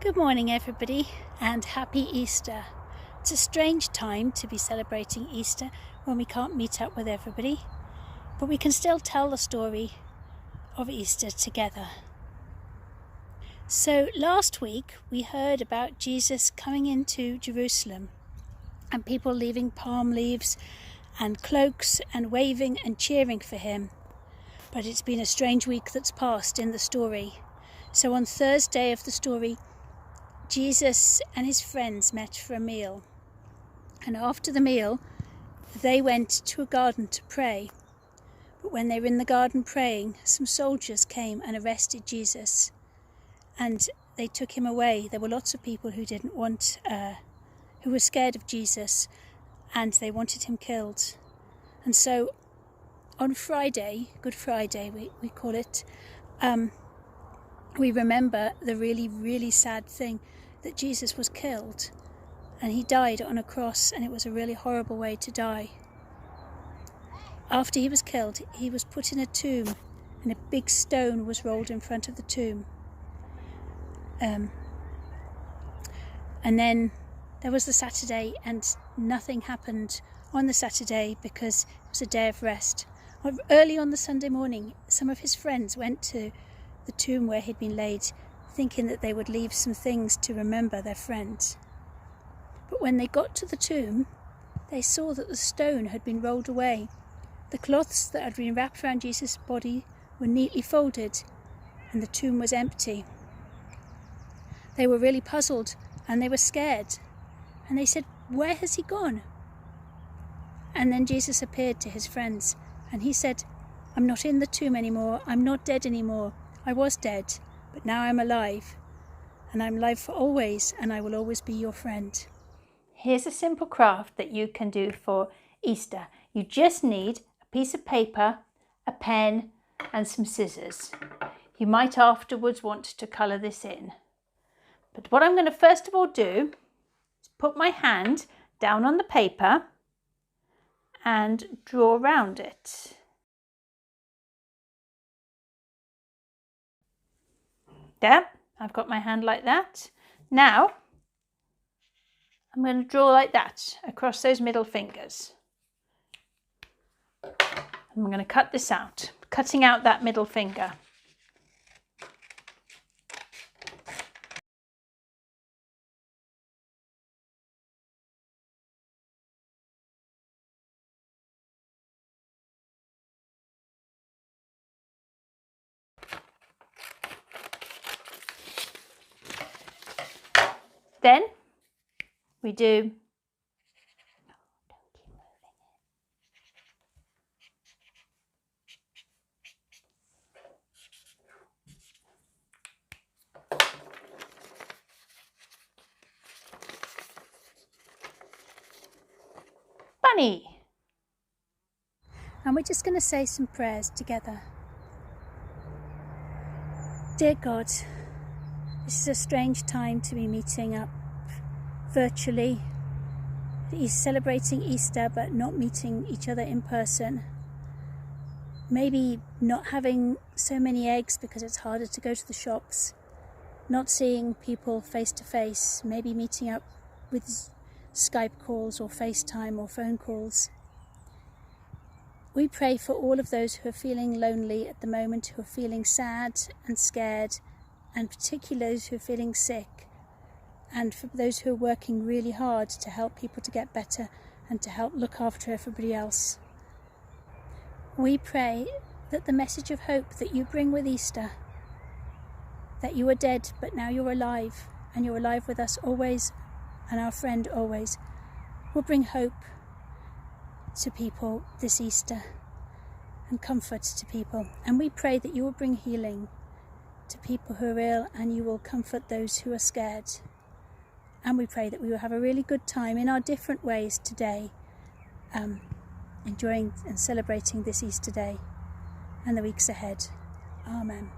Good morning everybody and happy Easter. It's a strange time to be celebrating Easter when we can't meet up with everybody, but we can still tell the story of Easter together. So last week we heard about Jesus coming into Jerusalem and people leaving palm leaves and cloaks and waving and cheering for him. But it's been a strange week that's passed in the story. So on Thursday of the story, Jesus and his friends met for a meal, and after the meal they went to a garden to pray. But when they were in the garden praying, some soldiers came and arrested Jesus and they took him away. There were lots of people who who were scared of Jesus and they wanted him killed. And so on Friday, Good Friday we call it, we remember the really sad thing that Jesus was killed and he died on a cross, and it was a really horrible way to die. After he was killed, he was put in a tomb and a big stone was rolled in front of the tomb. And then there was the Saturday, and nothing happened on the Saturday because it was a day of rest. Early on the Sunday morning, some of his friends went to the tomb where he'd been laid, thinking that they would leave some things to remember their friend. But when they got to the tomb, they saw that the stone had been rolled away. The cloths that had been wrapped around Jesus' body were neatly folded, and the tomb was empty. They were really puzzled and they were scared, and they said, "Where has he gone?" And then Jesus appeared to his friends and he said, "I'm not in the tomb anymore. I'm not dead anymore. I was dead, but now I'm alive, and I'm alive for always, and I will always be your friend." Here's a simple craft that you can do for Easter. You just need a piece of paper, a pen, and some scissors. You might afterwards want to colour this in. But what I'm going to first of all do is put my hand down on the paper and draw around it. There, I've got my hand like that. Now, I'm going to draw like that across those middle fingers. I'm going to cut this out, cutting out that middle finger. Then we do bunny. And we're just going to say some prayers together. Dear God, this is a strange time to be meeting up virtually. He's celebrating Easter but not meeting each other in person. Maybe not having so many eggs because it's harder to go to the shops. Not seeing people face to face. Maybe meeting up with Skype calls or FaceTime or phone calls. We pray for all of those who are feeling lonely at the moment, who are feeling sad and scared, and particularly those who are feeling sick, and for those who are working really hard to help people to get better and to help look after everybody else. We pray that the message of hope that you bring with Easter, that you are dead but now you're alive, and you're alive with us always and our friend always, will bring hope to people this Easter and comfort to people. And we pray that you will bring healing to people who are ill, and you will comfort those who are scared. And we pray that we will have a really good time in our different ways today, enjoying and celebrating this Easter day and the weeks ahead. Amen.